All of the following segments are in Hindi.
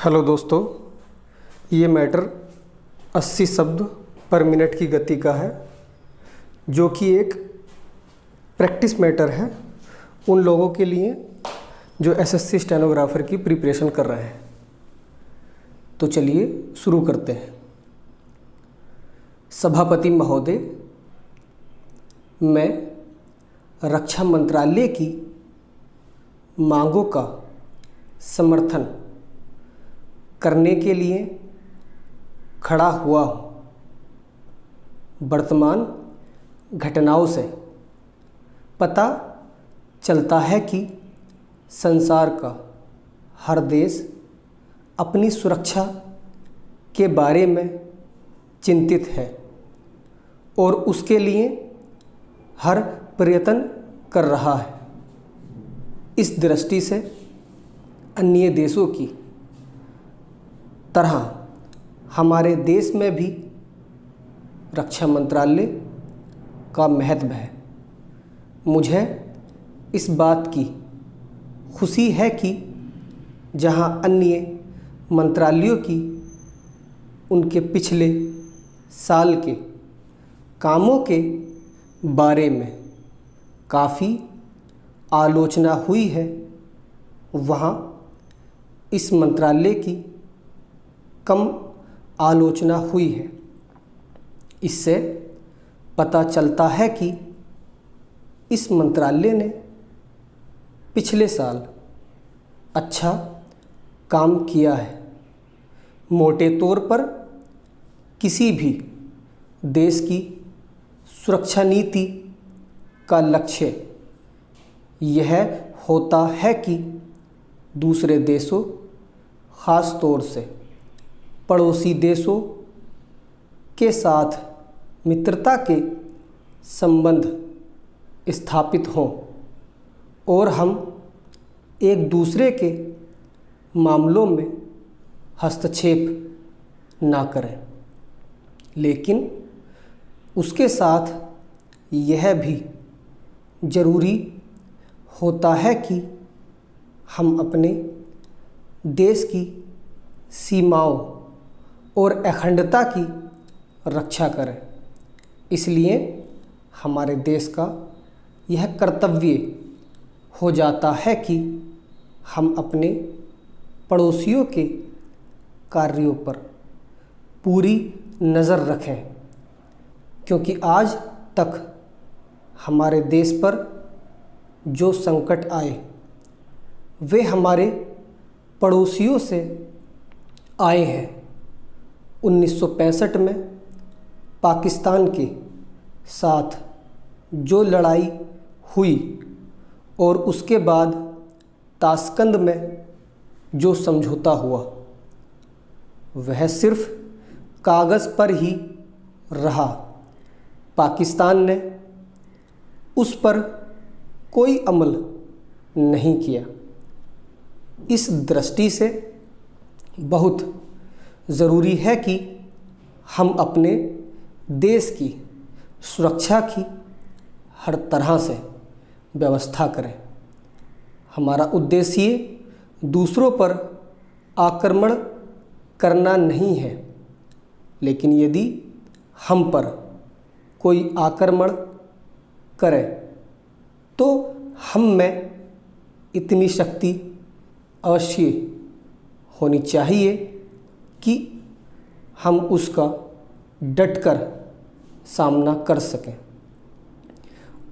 हेलो दोस्तों, ये मैटर 80 शब्द पर मिनट की गति का है, जो कि एक प्रैक्टिस मैटर है उन लोगों के लिए जो एसएससी स्टेनोग्राफर की प्रिपरेशन कर रहे हैं। तो चलिए शुरू करते हैं। सभापति महोदय, मैं रक्षा मंत्रालय की मांगों का समर्थन करने के लिए खड़ा हुआ हूँ। वर्तमान घटनाओं से पता चलता है कि संसार का हर देश अपनी सुरक्षा के बारे में चिंतित है और उसके लिए हर प्रयत्न कर रहा है। इस दृष्टि से अन्य देशों की तरह हमारे देश में भी रक्षा मंत्रालय का महत्व है। मुझे इस बात की खुशी है कि जहां अन्य मंत्रालयों की उनके पिछले साल के कामों के बारे में काफ़ी आलोचना हुई है, वहाँ इस मंत्रालय की कम आलोचना हुई है। इससे पता चलता है कि इस मंत्रालय ने पिछले साल अच्छा काम किया है। मोटे तौर पर किसी भी देश की सुरक्षा नीति का लक्ष्य यह होता है कि दूसरे देशों, ख़ास तौर से पड़ोसी देशों के साथ मित्रता के संबंध स्थापित हों और हम एक दूसरे के मामलों में हस्तक्षेप ना करें। लेकिन उसके साथ यह भी ज़रूरी होता है कि हम अपने देश की सीमाओं और अखंडता की रक्षा करें। इसलिए हमारे देश का यह कर्तव्य हो जाता है कि हम अपने पड़ोसियों के कार्यों पर पूरी नज़र रखें, क्योंकि आज तक हमारे देश पर जो संकट आए वे हमारे पड़ोसियों से आए हैं। 1965 में पाकिस्तान के साथ जो लड़ाई हुई और उसके बाद ताशकंद में जो समझौता हुआ, वह सिर्फ कागज़ पर ही रहा। पाकिस्तान ने उस पर कोई अमल नहीं किया। इस दृष्टि से बहुत ज़रूरी है कि हम अपने देश की सुरक्षा की हर तरह से व्यवस्था करें। हमारा उद्देश्य दूसरों पर आक्रमण करना नहीं है, लेकिन यदि हम पर कोई आक्रमण करे तो हम में इतनी शक्ति अवश्य होनी चाहिए कि हम उसका डटकर सामना कर सकें।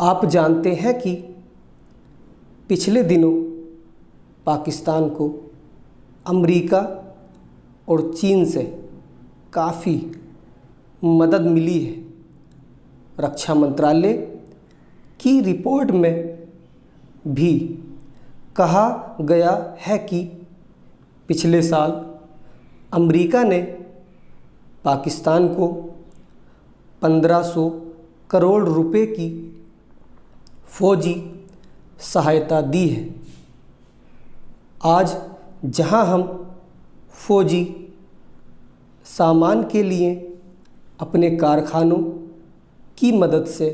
आप जानते हैं कि पिछले दिनों पाकिस्तान को अमेरिका और चीन से काफ़ी मदद मिली है। रक्षा मंत्रालय की रिपोर्ट में भी कहा गया है कि पिछले साल अमेरिका ने पाकिस्तान को 1500 करोड़ रुपए की फौजी सहायता दी है। आज जहां हम फौजी सामान के लिए अपने कारखानों की मदद से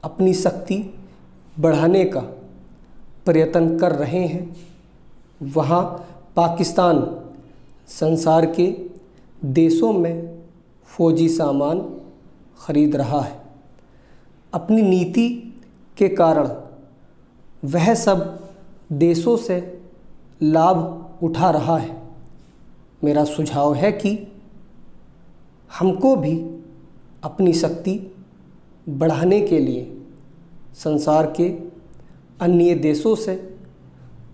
अपनी शक्ति बढ़ाने का प्रयत्न कर रहे हैं, वहाँ पाकिस्तान संसार के देशों में फौजी सामान खरीद रहा है। अपनी नीति के कारण वह सब देशों से लाभ उठा रहा है। मेरा सुझाव है कि हमको भी अपनी शक्ति बढ़ाने के लिए संसार के अन्य देशों से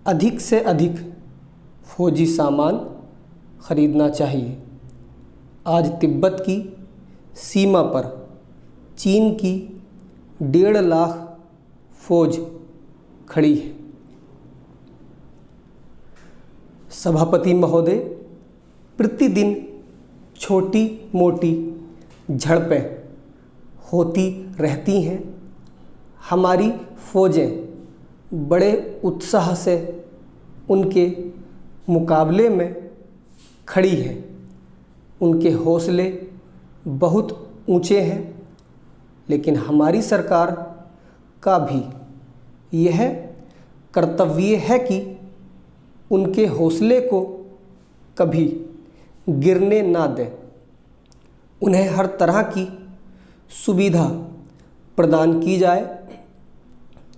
अधिक फौजी सामान खरीदना चाहिए। आज तिब्बत की सीमा पर चीन की 1.5 लाख फौज खड़ी है। सभापति महोदय, प्रतिदिन छोटी मोटी झड़पें होती रहती हैं। हमारी फौजें बड़े उत्साह से उनके मुकाबले में खड़ी हैं। उनके हौसले बहुत ऊंचे हैं, लेकिन हमारी सरकार का भी यह कर्तव्य है कि उनके हौसले को कभी गिरने ना दें। उन्हें हर तरह की सुविधा प्रदान की जाए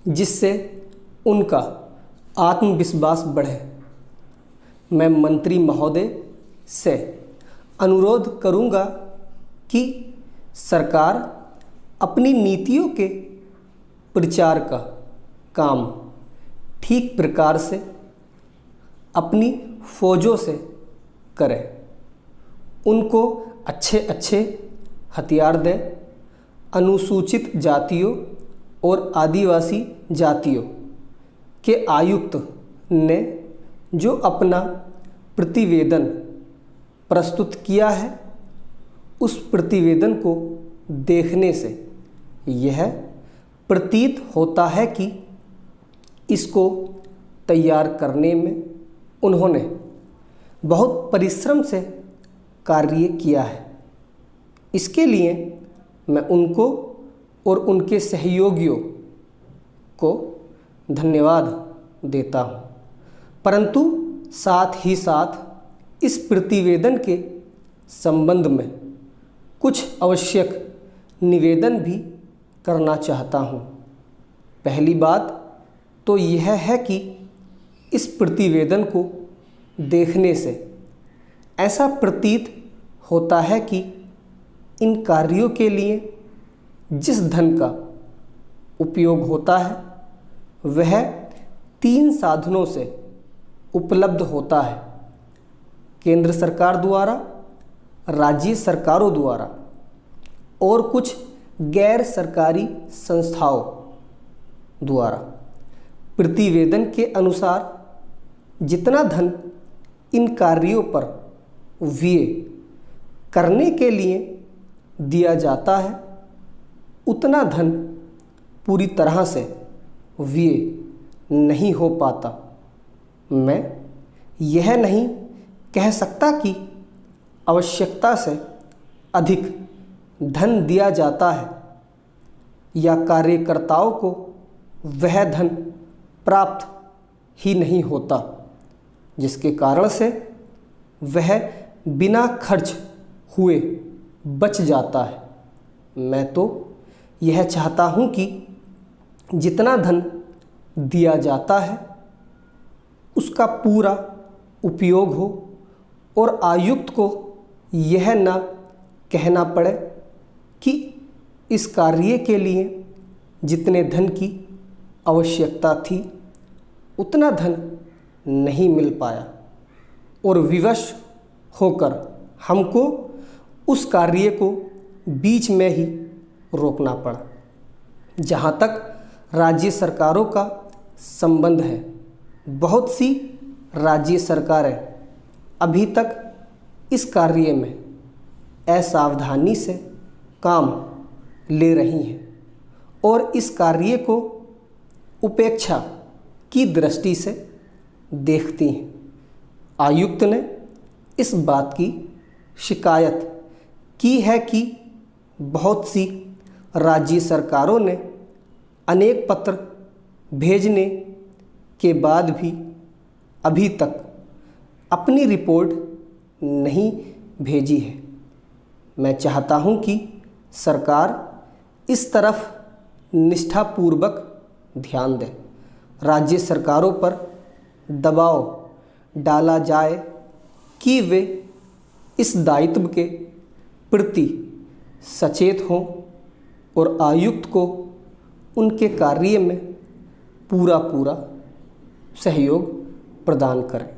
जिससे उनका आत्मविश्वास बढ़े। मैं मंत्री महोदय से अनुरोध करूंगा कि सरकार अपनी नीतियों के प्रचार का काम ठीक प्रकार से अपनी फौजों से करे। उनको अच्छे हथियार दें। अनुसूचित जातियों और आदिवासी जातियों के आयुक्त ने जो अपना प्रतिवेदन प्रस्तुत किया है, उस प्रतिवेदन को देखने से यह प्रतीत होता है कि इसको तैयार करने में उन्होंने बहुत परिश्रम से कार्य किया है। इसके लिए मैं उनको और उनके सहयोगियों को धन्यवाद देता हूँ। परंतु साथ ही साथ इस प्रतिवेदन के संबंध में कुछ आवश्यक निवेदन भी करना चाहता हूँ। पहली बात तो यह है कि इस प्रतिवेदन को देखने से ऐसा प्रतीत होता है कि इन कार्यों के लिए जिस धन का उपयोग होता है वह 3 साधनों से उपलब्ध होता है। केंद्र सरकार द्वारा, राज्य सरकारों द्वारा और कुछ गैर सरकारी संस्थाओं द्वारा। प्रतिवेदन के अनुसार जितना धन इन कार्यों पर व्यय करने के लिए दिया जाता है, उतना धन पूरी तरह से व्यय नहीं हो पाता। मैं यह नहीं कह सकता कि आवश्यकता से अधिक धन दिया जाता है या कार्यकर्ताओं को वह धन प्राप्त ही नहीं होता, जिसके कारण से वह बिना खर्च हुए बच जाता है। मैं तो यह चाहता हूँ कि जितना धन दिया जाता है उसका पूरा उपयोग हो और आयुक्त को यह ना कहना पड़े कि इस कार्य के लिए जितने धन की आवश्यकता थी उतना धन नहीं मिल पाया और विवश होकर हमको उस कार्य को बीच में ही रोकना पड़ा। जहाँ तक राज्य सरकारों का संबंध है, बहुत सी राज्य सरकारें अभी तक इस कार्य में असावधानी से काम ले रही हैं और इस कार्य को उपेक्षा की दृष्टि से देखती हैं। आयुक्त ने इस बात की शिकायत की है कि बहुत सी राज्य सरकारों ने अनेक पत्र भेजने के बाद भी अभी तक अपनी रिपोर्ट नहीं भेजी है। मैं चाहता हूँ कि सरकार इस तरफ निष्ठापूर्वक ध्यान दे। राज्य सरकारों पर दबाव डाला जाए कि वे इस दायित्व के प्रति सचेत हों और आयुक्त को उनके कार्य में पूरा सहयोग प्रदान करें।